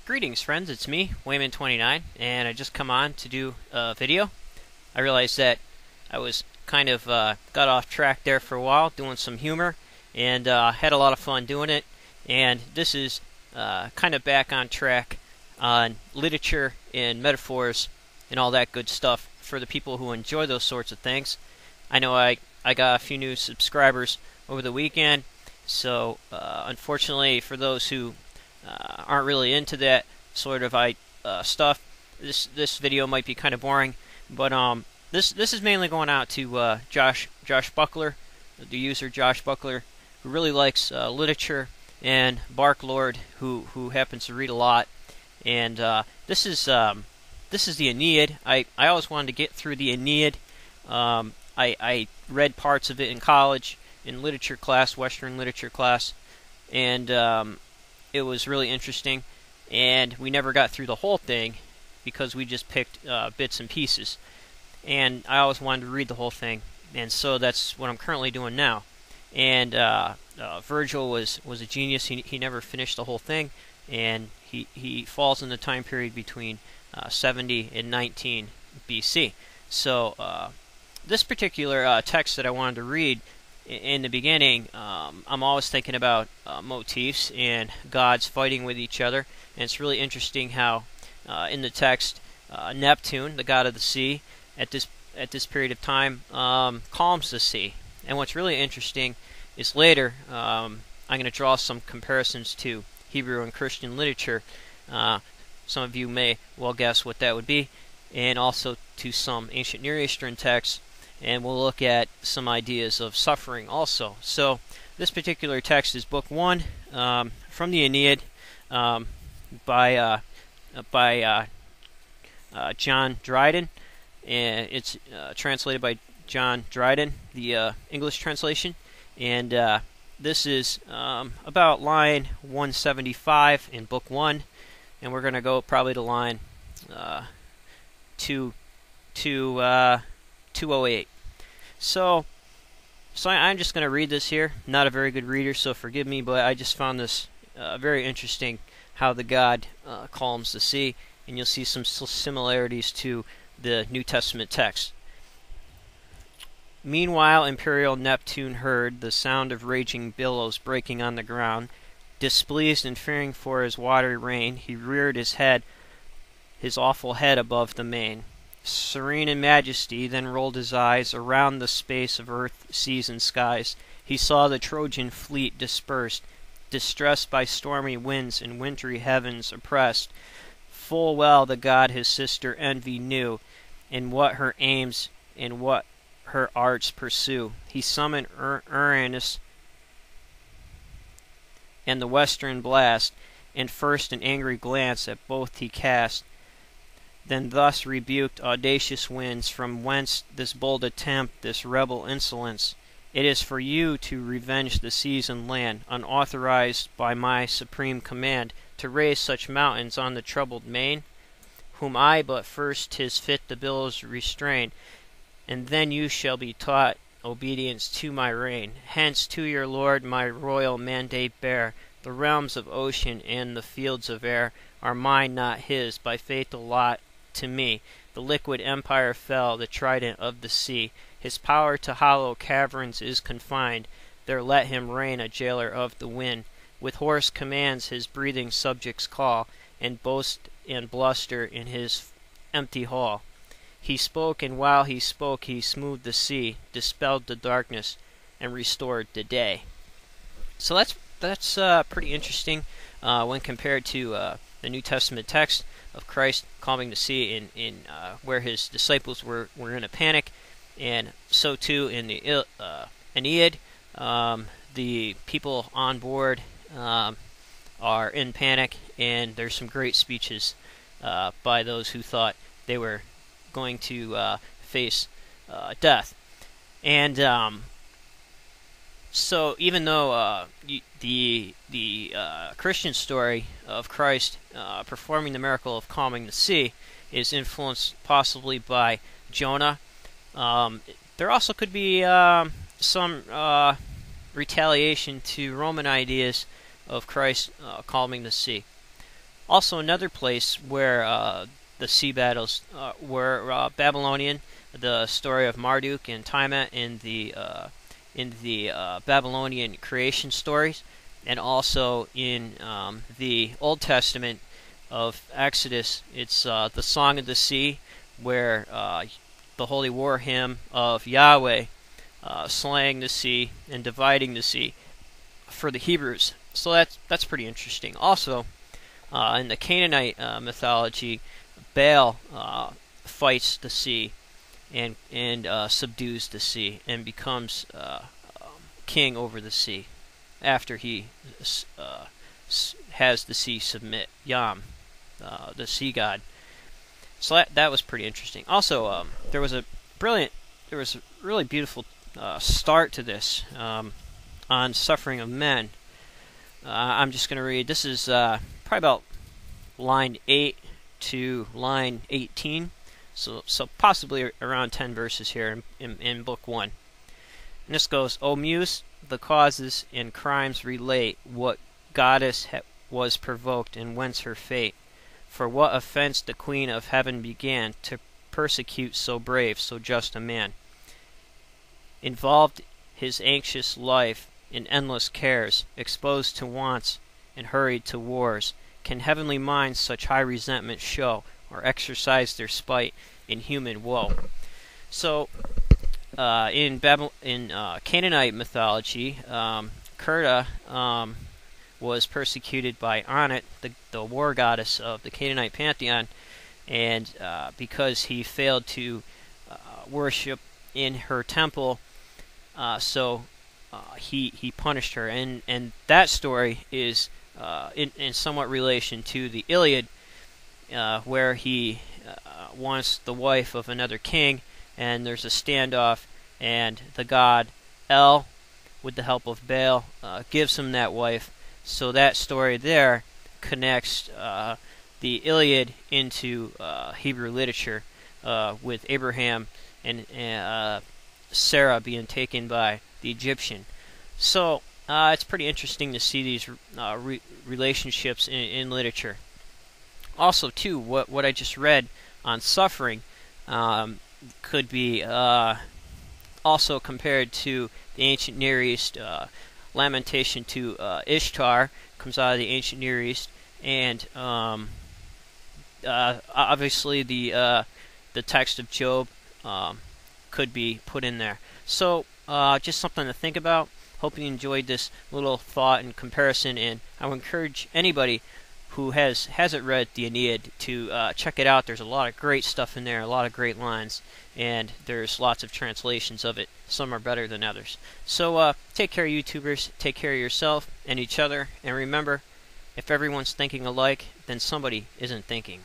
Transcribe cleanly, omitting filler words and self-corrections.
Greetings friends, it's me, Wayman29, and I just come on to do a video. I realized that I was kind of got off track there for a while doing some humor, and had a lot of fun doing it, and this is kind of back on track on literature and metaphors and all that good stuff for the people who enjoy those sorts of things. I know I got a few new subscribers over the weekend, so unfortunately for those who aren't really into that sort of stuff, this video might be kind of boring, but this is mainly going out to Josh Buckler, the user Josh Buckler, who really likes literature, and Barklord, who happens to read a lot. And this is the Aeneid. I always wanted to get through the Aeneid. I read parts of it in college in literature class, Western literature class, and it was really interesting, and we never got through the whole thing because we just picked bits and pieces, and I always wanted to read the whole thing, and so that's what I'm currently doing now. And Virgil was a genius. He never finished the whole thing, and he falls in the time period between 70 and 19 BC. So this particular text that I wanted to read in the beginning, I'm always thinking about motifs and gods fighting with each other, and it's really interesting how in the text Neptune, the god of the sea, at this period of time calms the sea. And what's really interesting is later I'm going to draw some comparisons to Hebrew and Christian literature. Some of you may well guess what that would be, and also to some ancient Near Eastern texts. And we'll look at some ideas of suffering also. So this particular text is Book 1 from the Aeneid by John Dryden, and it's translated by John Dryden, the English translation. And this is about line 175 in Book 1, and we're going to go probably to line 208. So I'm just going to read this here. Not a very good reader, so forgive me, but I just found this very interesting, how the god calms the sea, and you'll see some similarities to the New Testament text. Meanwhile, imperial Neptune heard the sound of raging billows breaking on the ground. Displeased and fearing for his watery reign, he reared his awful head above the main. Serene in majesty, then rolled his eyes around the space of earth, seas, and skies. He saw the Trojan fleet dispersed, distressed by stormy winds and wintry heavens oppressed. Full well the god his sister Envy knew, and what her aims and what her arts pursue. He summoned Uranus and the western blast, and first an angry glance at both he cast. Then thus rebuked audacious winds, from whence this bold attempt, this rebel insolence? It is for you to revenge the seas and land, unauthorized by my supreme command, to raise such mountains on the troubled main, whom I but first 'tis fit the billows restrain, and then you shall be taught obedience to my reign. Hence to your lord my royal mandate bear, the realms of ocean and the fields of air are mine, not his, by fatal lot to me. The liquid empire fell, the trident of the sea. His power to hollow caverns is confined. There let him reign, a jailer of the wind. With hoarse commands his breathing subjects call, and boast and bluster in his empty hall. He spoke, and while he spoke he smoothed the sea, dispelled the darkness, and restored the day. So that's pretty interesting when compared to the New Testament text of Christ calming the sea in where his disciples were in a panic, and so too in the Aeneid. The people on board are in panic, and there's some great speeches by those who thought they were going to face death. And so even though the Christian story of Christ performing the miracle of calming the sea is influenced possibly by Jonah, there also could be some retaliation to Roman ideas of Christ calming the sea. Also, another place where the sea battles were Babylonian, the story of Marduk and Tiamat in the Babylonian creation stories, and also in the Old Testament of Exodus. It's the Song of the Sea, where the holy war hymn of Yahweh slaying the sea and dividing the sea for the Hebrews. So that's pretty interesting. Also, in the Canaanite mythology, Baal fights the sea and subdues the sea and becomes king over the sea after he has the sea submit. Yam, the sea god. So that was pretty interesting. Also, there was a really beautiful start to this on suffering of men. I'm just going to read. This is probably about line 8 to line 18, so possibly around 10 verses here in book 1. And this goes, O Muse, the causes and crimes relate, what goddess was provoked and whence her fate. For what offense the Queen of Heaven began to persecute so brave, so just a man? Involved his anxious life in endless cares, exposed to wants and hurried to wars. Can heavenly minds such high resentment show, or exercise their spite in human woe? So, in Canaanite mythology, Curta was persecuted by Aeneid, the war goddess of the Canaanite pantheon, and because he failed to worship in her temple, he punished her, and that story is in somewhat relation to the Iliad, where he wants the wife of another king, and there's a standoff, and the god El, with the help of Baal, gives him that wife. So that story there connects the Iliad into Hebrew literature, with Abraham and Sarah being taken by the Egyptian. So it's pretty interesting to see these relationships in literature. Also, too, what I just read on suffering could be also compared to the ancient Near East. Lamentation to Ishtar comes out of the ancient Near East, and obviously the text of Job could be put in there. So just something to think about. Hope you enjoyed this little thought and comparison, and I would encourage anybody who hasn't read the Aeneid to check it out. There's a lot of great stuff in there, a lot of great lines, and there's lots of translations of it. Some are better than others. So take care, YouTubers. Take care of yourself and each other, and remember, if everyone's thinking alike, then somebody isn't thinking.